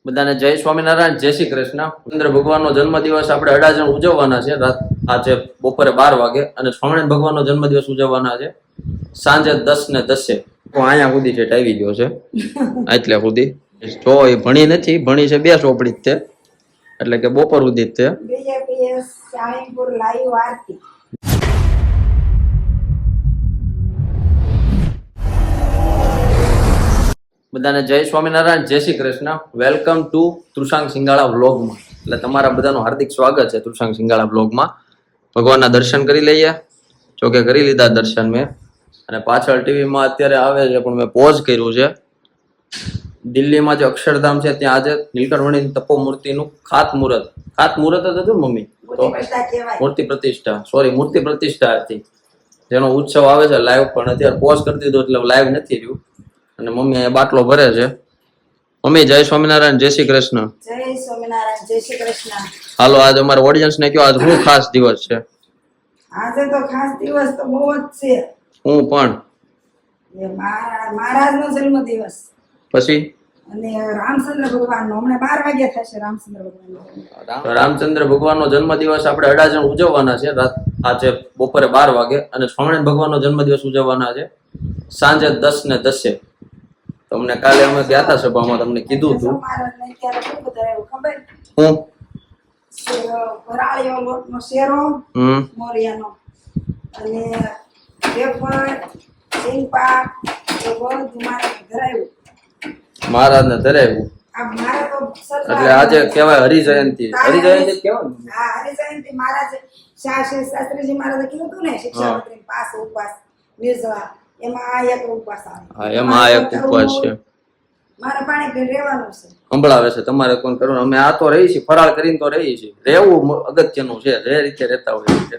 બધાને જય સ્વામિનારાયણ, જય શ્રી કૃષ્ણ. ચંદ્ર ભગવાનનો જન્મદિવસ આપણે અડાજણ ઉજવવાના છે. આજે બપોરે 12 વાગે અને સ્વામિનારાયણ ભગવાનનો જન્મદિવસ ઉજવવાના છે સાંજે 10:10. અહીંયા સુધી ઠેઠ આવી ગયો છે એટલે સુધી જો એ ભણી નથી, ભણી છે 2 ચોપડી જ તે, એટલે કે બપોર સુધી જ તે. બધાને જય સ્વામિનારાયણ, જય શ્રી કૃષ્ણ. વેલકમ ટુ તૃષાંગ સિંગાળા વ્લોગમાં. એટલે તમારા બધાનું હાર્દિક સ્વાગત છે તૃષાંગ સિંગાળા વ્લોગમાં. ભગવાનના દર્શન કરી લઈએ. જોકે કરી લીધા દર્શન મેં, અને પાછળ ટીવીમાં અત્યારે આવે છે પણ મેં પોઝ કર્યું છે. દિલ્હીમાં જે અક્ષરધામ છે ત્યાં આજે નીલકંઠવર્ણીની તપોમૂર્તિનું ખાતમુહૂર્ત જ હતું મમ્મી, તો મૂર્તિ પ્રતિષ્ઠા, સોરી મૂર્તિ પ્રતિષ્ઠા હતી, જેનો ઉત્સવ આવે છે લાઈવ. પણ અત્યારે પોઝ કરી દીધો એટલે લાઈવ નથી રહ્યું. અને મમ્મી અહીંયા બાટલો ભરે છે. મમ્મી જય સ્વામિનારાયણ, જય શ્રી કૃષ્ણ. જય સ્વામિનારાયણ, જય શ્રી કૃષ્ણ. હાલો, આજ અમારા ઓડિયન્સ ને કયો આજ શું ખાસ દિવસ છે? આજે તો ખાસ દિવસ તો બહુ જ છે. હું પણ મહારાજનો જન્મ દિવસ, પછી અને રામચંદ્ર ભગવાનનો હમણાં 12 વાગ્યા થશે. રામચંદ્ર ભગવાનનો જન્મદિવસ આપણે અડાજણ ઉજવવાના છે આજે બપોરે 12 વાગે, અને સ્વામિનારાયણ ભગવાનનો જન્મદિવસ ઉજવવાના છે સાંજે 10:10. તમને કાલે અમે ગયા હતા સભામાં, તમને કીધું હતું. મહારાજને ત્યારે શું બતાવ્યું ખબર? હું વરાળીઓ લોટનો શેરો મોરિયાનો, અને વેફર, સિંગપાક, એ બધું મહારાજને ધરાવ્યું. મહારાજને ધરાવ્યું. આ મારે તો એટલે આજે કહેવાય હરિજયંતિ. હરિજયંતિ કેવાય. હા, હરિજયંતિ. મહારાજ શાસ્ત્રીજી મહારાજે કીધું હતું ને, શિક્ષાપત્રી પાસ ઉપવાસ નિર્જળા, એમાં આ એક ઉપવાસ આવે. હા, એમાં આ એક ઉપવાસ છે. મારે પાણી પીને રહેવાનું છે. સંભળાવે છે તમારે કોણ કરવાનું? અમે આ તો રહી છીએ, ફરાળ કરીને તો રહી છીએ. રહેવું અગત્યનું છે, જે રીતે રહેતા હોય એ રીતે.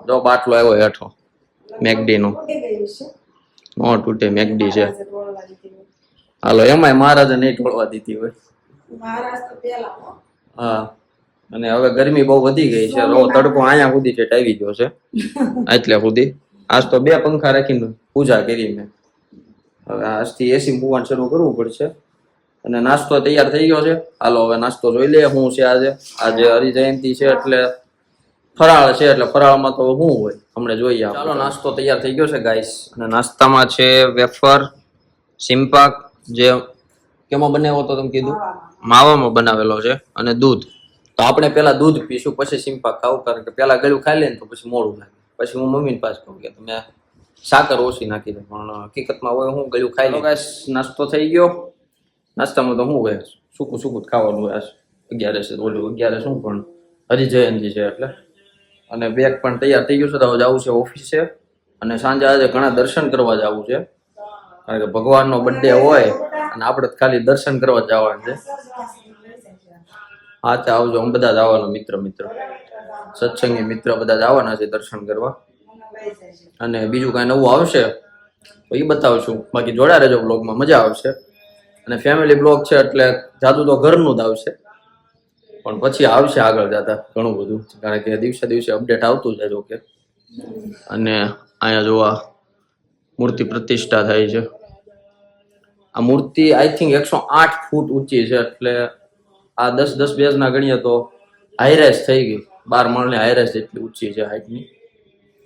જો બાટલો આવ્યો હેઠો મેકડી નો, નો તૂટે મેકડી છે. હાલો, એમાંય મહારાજે નહીં ઢોળવા દીધી હોય. મહારાજ તો પેલા. હા, અને હવે ગરમી બહુ વધી ગઈ છે. તડકો અહીંયા સુધી ઠેઠ આવી ગયો છે, એટલે સુધી. આજ તો 2 પંખા રાખીને પૂજા કરી મેં. હવે આજથી એસી મૂકવાનું શરૂ કરવું પડશે. અને નાસ્તો તૈયાર થઈ ગયો છે. હાલો હવે નાસ્તો જોઈ લઈએ શું છે આજે. આજે હરિજયંતિ છે એટલે ફરાળ છે, એટલે ફરાળમાં તો શું હોય હમણાં જોઈએ. ચાલો, નાસ્તો તૈયાર થઈ ગયો છે ગાઈસ. અને નાસ્તામાં છે વેફર, સિંપાક, જે કેમાં બનાવ્યો તો તમે કીધું? માવામાં બનાવેલો છે, અને દૂધ. તો આપણે પેલા દૂધ પીશું, પછી સિંપાક ખાવું, કારણ કે પેલા ગળ્યું ખાઈ લે ને તો પછી મોડું લાગે. પછી હું મમ્મીને પાસે કહું કે તમે સાકર ઓછી નાખી દે, પણ હકીકતમાં હોય હું ગળ્યું ખાઈ લે. ગાઈસ, નાસ્તો થઈ ગયો. નાસ્તામાં તો શું હોય, સૂકું જ ખાવાનું હોય. 11 શું પણ હરિજયંતિ છે એટલે. અને બેગ પણ તૈયાર થઈ ગયું છે. તો જવું છે ઓફિસે, અને સાંજે આજે ઘણા દર્શન કરવા જવું છે, કારણ કે ભગવાનનો બર્થડે હોય અને આપણે ખાલી દર્શન કરવા જવાનું છે. હા, તો આવજો. અમે બધા જવાના મિત્ર સત્સંગી મિત્ર બધા જવાના છે દર્શન કરવા. અને બીજું કઈ નવું આવશે તો એ બતાવશું. બાકી જોડા રહેજો બ્લોગમાં, મજા આવશે. અને ફેમિલી બ્લોગ છે એટલે જાદુ તો ઘરનું જ આવશે, પણ પછી આવશે આગળ જતા ઘણું બધું, કારણ કે દિવસે અપડેટ આવતું જાય. ઓકે. અને અહીંયા જોવા મૂર્તિ પ્રતિષ્ઠા થાય છે. આ મૂર્તિ આઈ થિંક 108 ફૂટ ઊંચી છે, એટલે આ 10 બેઝના ગણીએ તો હાઈરેસ થઈ ગઈ. 12 માળની હાઈરેસ જેટલી ઊંચી છે હાઈટની.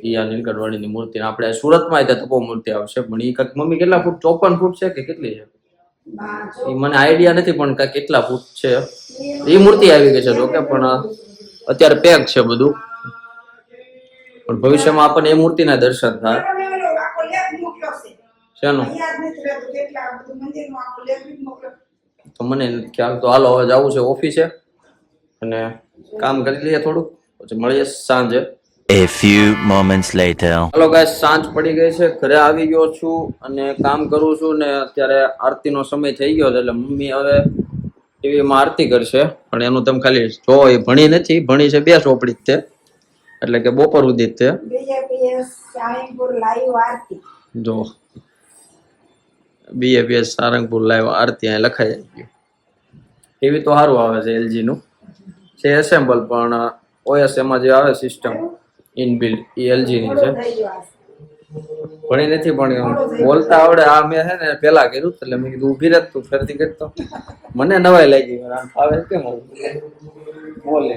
એ આ નીલકંઠવર્ણીની મૂર્તિ. આપણે સુરતમાં ત્યાં તપો મૂર્તિ આવશે, પણ એ કંઈક મમ્મી કેટલા ફૂટ, 54 ફૂટ છે કે કેટલી છે એ મને આઈડિયા નથી, પણ કંઈક કેટલા ફૂટ છે. એ મૂર્તિ આવી ગઈ છે જોકે, પણ અત્યારે પેક છે બધું. પણ ભવિષ્યમાં આપણને એ મૂર્તિના દર્શન થાય. શેનું? તો મને ખ્યાલ. તો હાલો હવે જવું છે ઓફિસે, અને કામ કરી લઈએ થોડું, પછી મળીએ સાંજે. A few moments later. Hello guys, સાંજ પડી ગઈ છે, ઘરે આવી ગયો છું અને કામ કરું છું. ને અત્યારે આરતીનો સમય થઈ ગયો છે, એટલે મમ્મી હવે ટીવીમાં આરતી કરશે. પણ એનું તમે ખાલી જો, એ ભણી નથી, ભણી છે 2 ચોપડી જ તે, એટલે કે બપોર સુધી જ તે. જો BAPS સારંગપુર લાઈવ આરતી અહીં લખાઈ ગયું. ટીવી તો સારું આવે છે, LG નું છે એસેમ્બલ, પણ OS એમાં જે આવે સિસ્ટમ ઇનબિલ્ટ એ LG ની છે. ભણી નથી પણ બોલતા આવડે. આ મેં છે ને પેલા કર્યું એટલે મેં કીધું ઉભી રહે તું ફેરથી કરતો. મને નવાઈ લાગી આમ ફાવે કેમ આવું બોલે.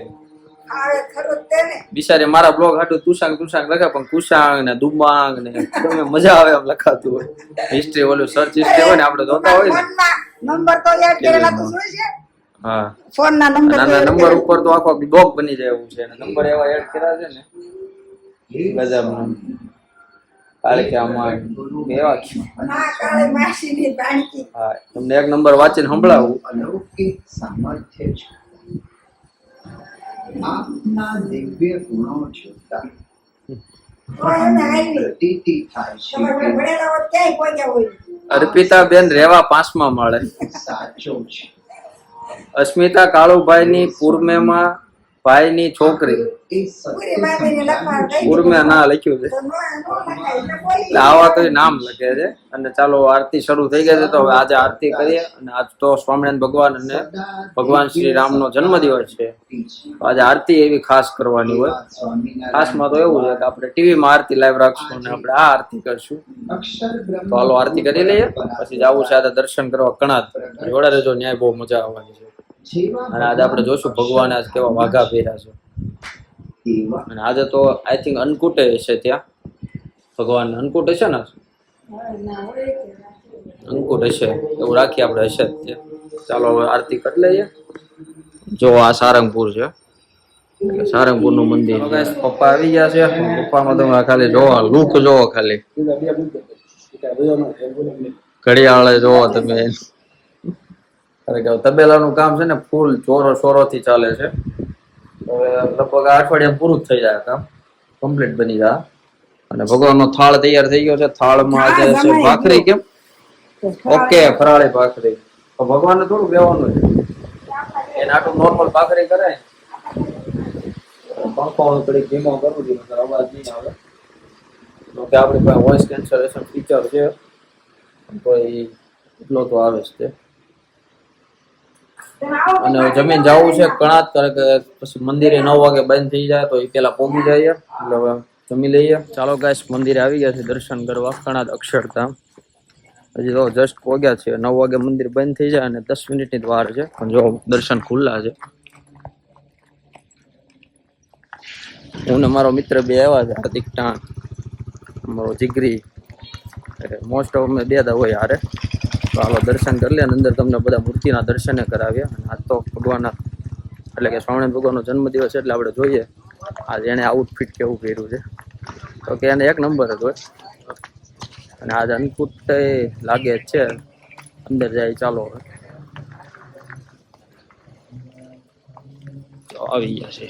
આવે ખરું જ તેને. બિચારે મારા બ્લોગ હાટું તુષાંગ લખે પણ કુશાંગ ને દુબાંગ ને તમે મજા આવે એમ લખાતું હોય. હિસ્ટ્રી ઓલું સર્ચ હિસ્ટ્રી હોય ને આપણે જોતા હોય ને. ફોનના નંબર તો યાદ કરેલા તો શું છે? હા ફોનના નંબર નાના નંબર ઉપર તો આખો ડોગ બની જાય એવું છે. નંબર એવા એડ કર્યા છે ને ગજબ. કાલે કે આમાં એવા માં કાળે માસીની બાણકી. હા તમને એક નંબર વાંચીને સંભળાવું. અલૌકિક સામર્થ્ય છે. આપના દિવ્ય ગુણો જોતા તો એને આવી. પ્રતીતિ થાય તમારે છે ભણેલા હોત ક્યાંય પહોંચ્યા હોય. અર્પિતા બેન રેવા 5મા માળે. કે સાચો છે. અસ્મિતા કાળુભાઈની પૂર્મેમાં ભાઈની છોકરી. એ સત્ય પૂરી બાંધીને લખવાનું કહી પૂર્મે દીધું. ના લખ્યું છે તો નો લખાય એટલે બોલી. એટલે આવા તો નામ લખે છે. અને ચાલો આરતી શરૂ થઈ ગઈ છે તો હવે આજે આરતી કરીએ. અને આજ તો સ્વામિનારાયણ ભગવાન અને ભગવાન શ્રી રામનો જન્મદિવસ છે. તો આજે આરતી એવી ખાસ કરવાની હોય. ખાસમાં તો એવું છે કે આપણે ટીવીમાં આરતી લાઈવ રાખશું અને આપણે આ આરતી કરશું. અક્ષર બ્રહ્મ તો હાલો આરતી કરી લઈએ. પછી જવું છે આજે દર્શન કરવા કણાદ. જોડે રહેજો, ન્યાય બહુ મજા આવવાની છે. જેવા અને આજે આપણે જોશું ભગવાન આજ કેવા વાઘા પહેર્યા છે. તેવા અને આજે તો આઈ થિંક અન્નકૂટ હશે ત્યાં. ભગવાન અન્નકૂટ હશે ને? ના હોય કે અંકુટ હશે એવું રાખીએ આપણે. હશે જ તે. ચાલો હવે આરતી કરી લઈએ. જો આ સારંગપુર છે. એટલે સારંગપુર નું મંદિર. પપ્પા આવી ગયા છે. પપ્પામાં તમે ખાલી જોવો લુક જોવો ખાલી. ઘડિયાળે જોવો તમે. તબેલાનું કામ છે ને ફૂલ ચોરો થી ચાલે છે. હવે લગભગ આ અઠવાડિયા પૂરું જ થઈ જાય કામ. કમ્પ્લીટ બની જાય. અને ભગવાનનો થાળ તૈયાર થઈ ગયો છે. થાળમાં આજે છે ભાખરી. કેમ? ઓકે ફરાળી ભાખરી. તો ભગવાનને થોડું બેવાનું છે. એને આટલું નોર્મલ ભાખરી કરાય. પંખો થોડીક ધીમો કરું છું નકર અવાજ નહીં આવે. તો કે આપણી પાસે વોઇસ કેન્સલેશન ફીચર છે તો એટલો તો આવે જ તે. અને જમીન જવું છે કણાત કારણ કે પછી મંદિરે 9 વાગે બંધ થઈ જાય તો એ પેલા પહોંચી જાય. એટલે હવે જમી લઈએ. ચાલો ગાઈસ મંદિરે આવી ગયા છે દર્શન કરવા. કણાત અક્ષરધામ. હજી તો જસ્ટ પહોંચ્યા છે. 9 વાગે મંદિર બંધ થઈ જાય અને 10 મિનિટની જ વાર છે. પણ જો દર્શન ખુલ્લા છે. હું ને મારો મિત્ર બે આવ્યા છે. હાર્દિક ટાણ, મારો જીગરી. મોસ્ટ ઓફ અમે બે દા હોય હારે. તો હાલો દર્શન કરી લે. અંદર તમને બધા મૂર્તિના દર્શને કરાવ્યા. અને આજ તો ભગવાનના એટલે કે સ્વામિનારાયણ ભગવાનનો જન્મદિવસ એટલે આપણે જોઈએ આજ એને આઉટફિટ કેવું પહેર્યું છે. તો કે એને એક નંબર જ હોય. અને આજ અન્નકૂટ લાગે જ છે. અંદર જાય ચાલો હવે. તો આવી ગયા છે.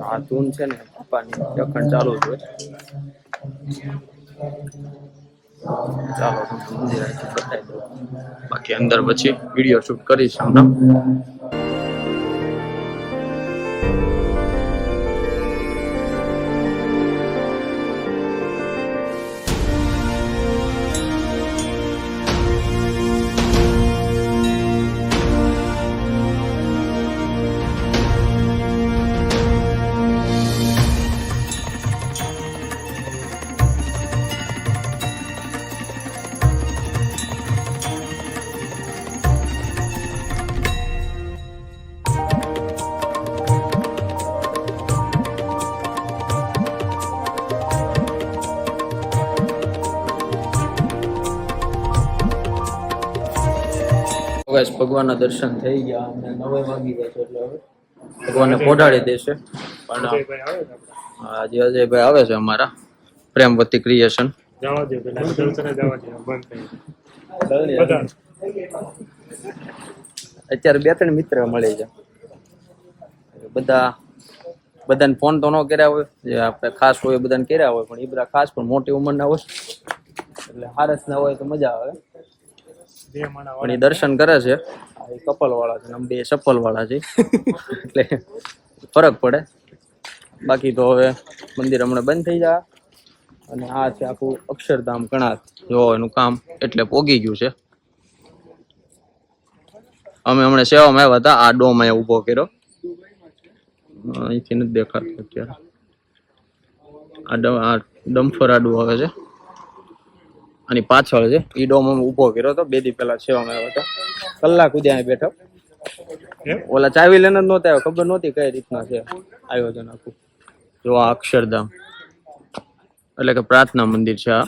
આ ધૂન છે ને પપ્પાની અખંડ ચાલુ જ હોય. ચાલો મંદિર બતાવી દો. બાકી અંદર પછી વિડીયો શૂટ કરીશ હમણાં. ભગવાનના દર્શન થઈ ગયા અને 9 વાગી ગયા છે એટલે હવે ભગવાનને પોઢાડી દેશે. પણ આજે અજયભાઈ આવે છે અમારા પ્રેમવતી ક્રિએશન. અત્યારે 2-3 મિત્ર મળી છે. બધાને ફોન તો ન કર્યા હોય જે આપણે ખાસ હોય બધાને કર્યા હોય પણ એ બધા ખાસ પણ મોટી ઉંમરના હોય એટલે હારસ ના હોય તો મજા આવે. પણ એ દર્શન કરે છે. એ કપલ વાળા છે, બે ચપ્પલ વાળા છે એટલે ફરક પડે. બાકી તો હવે મંદિર હમણાં બંધ થઈ જાય. અને આ છે આખું અક્ષરધામ કણાત. જો એનું કામ એટલે પોગી ગયું છે. અમે હમણાં સેવામાં આવ્યા હતા. આ ડોમ અહીંયા ઉભો કર્યો. અહીંથી નથી દેખાતો અત્યારે. આ ડમ્ફર આડું આવે છે આની પાછળ છે. ઈ ડોમ અમે ઊભો કર્યો હતો 2 દી પહેલા છે અમે આવ્યો હતો. કલાક સુધી અહીં બેઠો. ઓલા ચાવી લઈને જ નહોતા આવ્યો, ખબર નહોતી કઈ રીતના છે આયોજન આખું. જો આ અક્ષરધામ એટલે કે પ્રાર્થના મંદિર છે આ.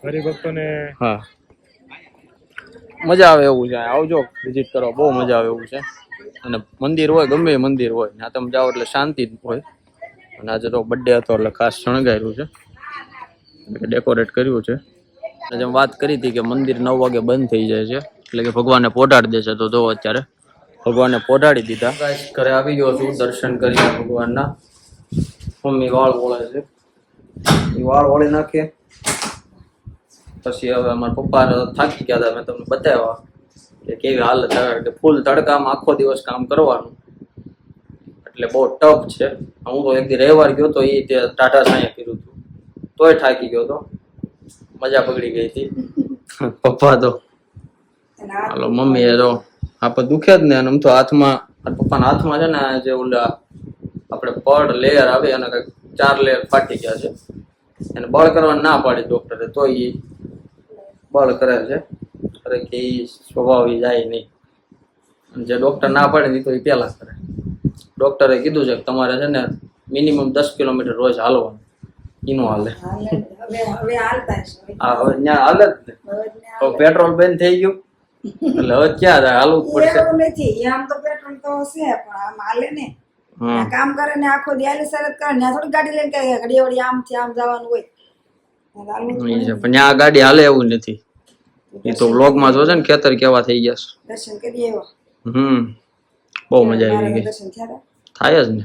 હરિભક્તોને હા, મજા આવે એવું છે. આવજો, વિઝિટ કરો, બહુ મજા આવે એવું છે. અને મંદિર હોય, ગમે એ મંદિર હોય, ત્યાં તમે જાઓ એટલે શાંતિ જ હોય. અને આજે તો બર્થડે હતો એટલે ખાસ શણગાર્યું છે, ડેકોરેટ કર્યું છે. અને જેમ વાત કરી હતી કે મંદિર 9 વાગે બંધ થઈ જાય છે, એટલે કે ભગવાનને પોઢાડી દેશે. તો જો અત્યારે ભગવાનને પોઢાડી દીધા. ઘરે આવી ગયો છું, દર્શન કરીને ભગવાનના. મમ્મી વાળ વળે છે, એ વાળ વળી નાખીએ. પછી હવે અમારા પપ્પા થાકી ગયા હતા, મેં તમને બતાવ્યા કે કેવી હાલત આવે, કે ફૂલ તડકામાં આખો દિવસ કામ કરવાનું એટલે બહુ ટફ છે. હું તો એક દી રવિવાર ગયો તો એ ટાટા સાંયે કર્યું હતું, તોય થાકી ગયો હતો, મજા બગડી ગઈ હતી. પપ્પા તો હાલો મમ્મી એ તો આપણે દુખે જ ને. આમ તો હાથમાં, પપ્પાના હાથમાં છે ને જે ઓલા આપણે પડ લેયર આવે અને કંઈક 4 લેયર ફાટી ગયા છે. એને બળ કરવાની ના પાડી ડોક્ટરે, તો એ બળ કરે છે. અરે કે એ સ્વભાવ જાય નહીં. જે ડોક્ટર ના પાડે તો એ પેલા કરે. ડોક્ટરે કીધું છે કે તમારે છે ને મિનિમમ 10 કિલોમીટર રોજ હાલવાનું. એનું હાલે હવે હાલતા છે. હા, હવે ત્યાં હાલે જ ને. હવે પેટ્રોલ બંધ થઈ ગયું એટલે હવે ક્યાં જાય, હાલવું જ પડશે. એવું નથી, આમ તો પેટ્રોલ તો છે પણ આમ હાલે ને. કામ કરે ને આખો દિયાલી સરત કરે ને, થોડી ગાડી લઈને કઈ ઘડી વળી આમથી આમ જવાનું હોય. પણ ત્યાં ગાડી હાલે એવું નથી. એ તો વ્લોગમાં જોશે ને ખેતર કેવા થઈ ગયા છે. દર્શન કરીએ એવા. બહુ મજા આવી ગઈ. દર્શન થયા થાય જ ને.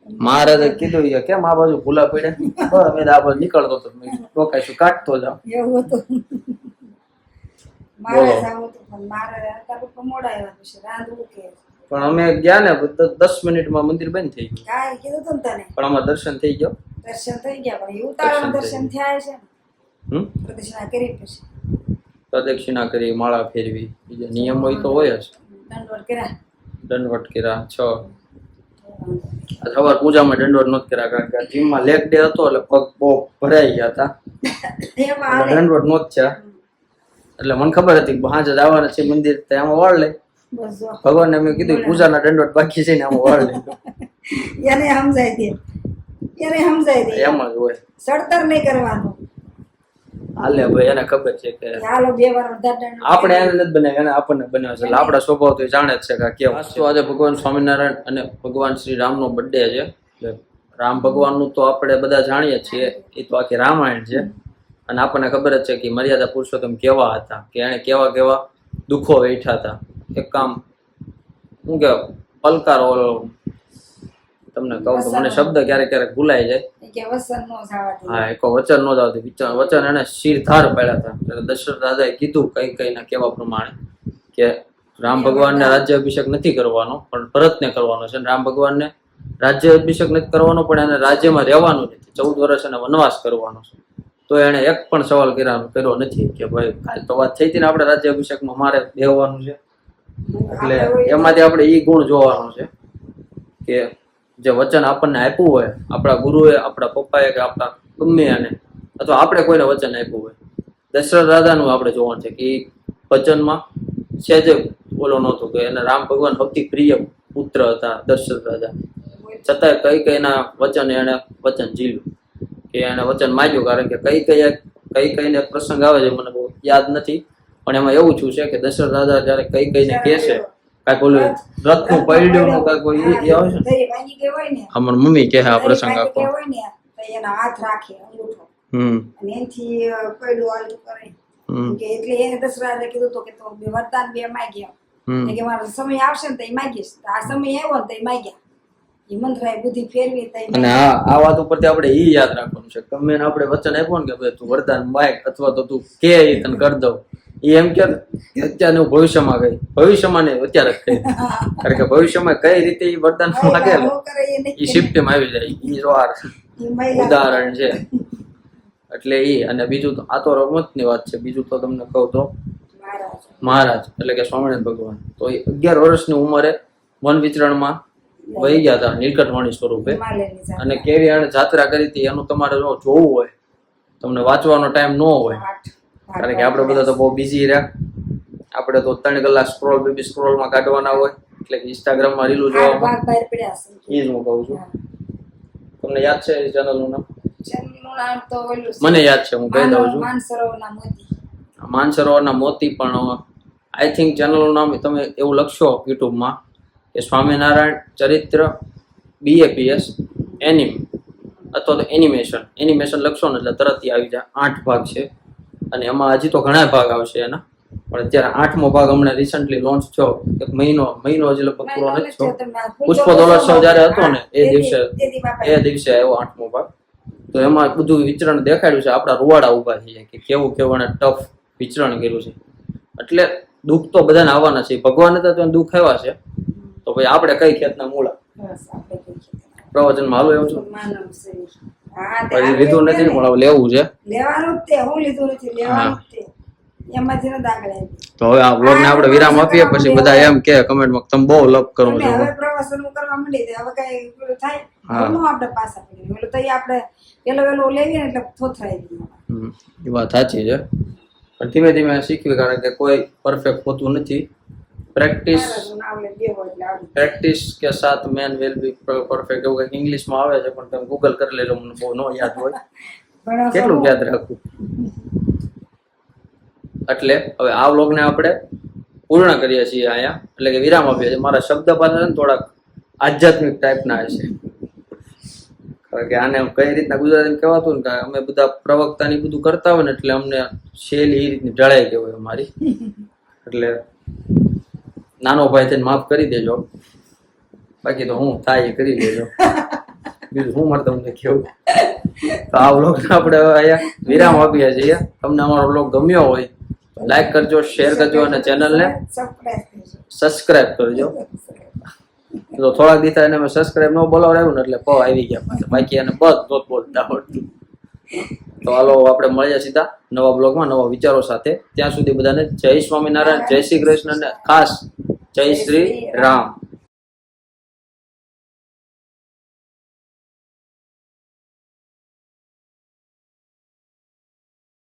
મહારાજે કીધું કે કેમ આ બાજુ ભૂલા પડ્યા, બસ મેં આ બાજુ નીકળતો હતો, ટોકાઈશું કાઢતો જાવ. એવું હતું. મારે જાવું હતું પણ મારે અત્યારે તો મોડા આવ્યા પછી રાંધવું કે. પણ અમે ગયા ને 10 મિનિટમાં મંદિર બંધ થઈ ગયું. કાંઈ કીધું તું ને તને. પણ અમારે દર્શન થઈ ગયો. દર્શન થઈ ગયા પણ ઉતારામાં દર્શન થયા છે ને. હમ, પ્રદક્ષિણા કરી પછી પ્રદક્ષિણા કરી, માળા ફેરવી, બીજા નિયમ હોય તો હોય જ. દંડવત કર્યા. દંડવત કર્યા 6. સવાર પૂજામાં દંડવત નહોતા કર્યા, કારણ કે જીમમાં લેગ ડે હતો એટલે પગ બહુ ભરાઈ ગયા હતા. એમાં હાલે. દંડવત નહોતા થયા. એટલે મને ખબર હતી કે હાજર આવવાના છે મંદિર, તો આમાં વાળ લે. બસ જો. ભગવાનને મેં કીધું પૂજાના દંડવત બાકી છે ને આમાં વાળ લે. એને સમજાય દે. એને સમજાય દે. એમ જ હોય. સડતર નહીં કરવાનું. હાલે ભાઈ, એને ખબર છે કે હાલો 2 વાર વધારે દંડ. આપણે એને નથી બનાવ્યા, એને આપણને બનાવ્યા છે. એટલે આપણા સ્વભાવ તો એ જાણે જ છે કે આ કેવું છે. આજે ભગવાન સ્વામિનારાયણ અને ભગવાન શ્રી રામનો બર્થડે છે. એટલે રામ ભગવાનનું તો આપણે બધા જાણીએ છીએ, એ તો આખી રામાયણ છે. અને આપણને ખબર જ છે કે મર્યાદા પુરુષોત્તમ કેવા હતા, કે એને કેવા કેવા દુઃખો વેઠ્યા હતા. એક કામ શું કે પલકારો, તમને કહું તો મને શબ્દ ક્યારેક ક્યારેક ભૂલાઈ જાય. કે વસન નો જવા દે. હા, એક વચન નો આવતી. વચન એને શિરધાર પડ્યા હતા. એટલે દશરથ રાજાએ કીધું કઈ ના કેવા પ્રમાણે કે રામ ભગવાનને રાજ્યાભિષેક નથી કરવાનો, પણ ભરતને કરવાનો છે. રામ ભગવાનને રાજ્યાભિષેક નથી કરવાનો, પણ એને રાજ્યમાં રહેવાનું નથી. 14 વર્ષ એને વનવાસ કરવાનો છે. તો એને એક પણ સવાલ કર્યો નથી કે ભાઈ કાલ તો વાત થઈ હતી ને આપણે રાજ્યાભિષેકમાં મારે બેહવાનું છે. એટલે એમાંથી આપણે એ ગુણ જોવાનો છે કે જે વચન આપણને આપ્યું હોય, આપણા ગુરુએ, આપણા પપ્પાએ કે આપણા ગમે એને, અથવા આપણે કોઈને વચન આપ્યું હોય, દશરથ રાજાનું આપણે જોવાનું છે કે એ વચનમાં સહેજે બોલો નહોતું. કે એને રામ ભગવાન સૌથી પ્રિય પુત્ર હતા દશરથ રાજા, છતાંય કઈના વચન એને વચન ઝીલ્યું, કે એને વચન માંગ્યું. કારણ કે કઈને પ્રસંગ આવે છે, મને બહુ યાદ નથી, પણ એમાં એવું થયું છે કે દશરથ રાજા જયારે કઈને કહે છે કાંઈક ઓલું રથનું પૈડ્યું કાંઈક એ આવે છે. દહીં વાગી ગઈ હોય ને. અમાર મમ્મી કહે આ પ્રસંગ દહીં આખો. વાગી ગઈ હોય ને તો એનો હાથ રાખે અંગૂઠો. અને એનથી પૈડું હાલતું કરે. કે એટલે એને દશરથે કીધું તો કે તો વરદાન 2 માંગ્યા. કે મારો સમય આવશે ને તો એ માંગીશ. આ સમય આવ્યો ને તો એ માંગ્યા. એ મંત્રાએ બુદ્ધિ ફેરવી તો અને આ વાત ઉપરથી આપણે ઈ યાદ રાખવાનું છે, ગમે એને આપણે વચન આપ્યું ને કે ભાઈ તું વરદાન માંગ, અથવા તો તું કે તને કરી દઉં, એ એમ કે અત્યારે ભવિષ્યમાં ગઈ, ભવિષ્યમાં નહીં અત્યારે જ કહી. કારણ કે ભવિષ્યમાં કઈ રીતે એ વરદાન માગે એ શિફ્ટમાં આવી જાય. એ જો ઉદાહરણ છે. એટલે એ, અને બીજું તો આ તો રમતની વાત છે. બીજું તો તમને કહું તો મહારાજ એટલે કે સ્વામિનારાયણ ભગવાન તો 11 વર્ષની ઉંમરે વન વિચરણમાં વહી ગયા હતા નીલકંઠવાણી સ્વરૂપે. હિમાલયની જાત. અને કેવી એને જાત્રા કરી હતી એનું તમારે જો જોવું હોય તમને વાંચવાનો ટાઈમ ન હોય, કારણ કે આપણે બધા તો બહુ બિઝી રહ્યા. આપણે તો 3 કલાક બેબી સ્ક્રોલમાં કાઢવાના હોય, એટલે કે ઇન્સ્ટાગ્રામમાં રીલું જોવામાં. ભાગ બહાર પડ્યા છે. એ જ હું કહું છું. તમને યાદ છે એ ચેનલનું નામ? ચેનલનું નામ તો ઓલું છે. મને યાદ છે, હું કહી દઉં છું. માનસરોવરના મોતી. માનસરોવરના મોતી, પણ આઈ થિંક ચેનલનું નામ તમે એવું લખશો યુટ્યુબમાં કે સ્વામિનારાયણ ચરિત્ર BAPS એનિમ અથવા તો એનિમેશન લખશો ને એટલે તરત આવી જાય. 8 ભાગ છે અને એમાં હજી તો ઘણા ભાગ આવશે એના, પણ અત્યારે 8મો ભાગ હમણાં રિસન્ટલી લોન્ચ થયો. એક મહિનો હજી લગભગ પૂરો નથી થયો. પુષ્પોત્સવ જયારે હતો ને એ દિવસે આવ્યો 8મો ભાગ. તો એમાં બધું વિચરણ દેખાડ્યું છે. આપણા રૂવાડા ઉભા થઈ જાય કે કેવું એને ટફ વિચરણ કર્યું છે. એટલે દુઃખ તો બધાને આવવાના છે. ભગવાને તો દુઃખ આવ્યા છે, તો ભાઈ આપણે કઈ ખેતના મૂળા. બસ આપણે કઈ છે. પ્રવચનમાં હાલો એવું છું. માનવ શરીર. હા, તે હજી આપણે લીધું નથી ને, ને. પણ હવે લેવું છે. લેવાનું જ તે, હું લીધું નથી, લેવાનું જ તે. એમાં જ નથી આગળ આવી. તો હવે આ વ્લોગને આપણે વિરામ આપીએ, પછી બધા એમ કે કમેન્ટમાં તમે બહુ લપ કરો અને છો. હવે પ્રવાસન કરવા માંડી દે, હવે કઈ પેલું થાય હા. હવે નો આપણે પાછા પડીએ. પેલું તો ઈ આપણે પેલું લેવીએ ને એટલે થોથરાઈ દઈએ. એ વાત સાચી છે, પણ ધીમે ધીમે શીખવી, કારણ કે કોઈ પરફેક્ટ હોતું નથી. પ્રેક્ટિસ મારાનું નામ લે બેહો એટલે આવડી. પ્રેક્ટિસ કે સાથ મેન વિલ બી પરફેક્ટ એવું કંઈક ઇંગ્લિશમાં આવે છે, પણ તમે ગૂગલ કરી લેજો, મને બહુ ન યાદ હોય. ઘણો કેટલું સમય- યાદ રાખવું. એટલે હવે આ વ્લોગને આપણે પૂર્ણ કરીએ છીએ અહીંયા, એટલે કે વિરામ આપીએ છીએ. મારા શબ્દ પાછા છે ને થોડાક આધ્યાત્મિક ટાઈપના છે, કારણ કે આને કઈ રીતના ગુજરાતીમાં કહેવાતું ને કે અમે બધા પ્રવક્તાની બધું કરતા હોય ને, એટલે અમને શૈલી એ રીતની ઢળાઈ ગઈ હોય અમારી. એટલે નાનો ભાઈ થઈને માફ કરી દેજો, બાકી તો હું થાય એ કરી દેજો. બીજું હું મારે તમને કેવું. તો આ વ્લોગ આપણે હવે અહીંયા વિરામ આપીએ છીએ. તમને અમારો વ્લોગ ગમ્યો હોય તો લાઈક કરજો, શેર કરજો અને ચેનલને સબસ્ક્રાઇબ કરજો. સબસ્ક્રાઇબ કરજો. તો થોડાક દિવસ એને મેં સબસ્ક્રાઇબ ન બોલાવડાવ્યું ને એટલે આવી ગયા પાછા. બાકી એને બધું બોલતા આવડતું. તો હાલો આપણે મળીએ સીધા નવા બ્લોગમાં નવા વિચારો સાથે. ત્યાં સુધી બધાને જય સ્વામિનારાયણ, જય શ્રી કૃષ્ણ અને ખાસ જય શ્રી રામ.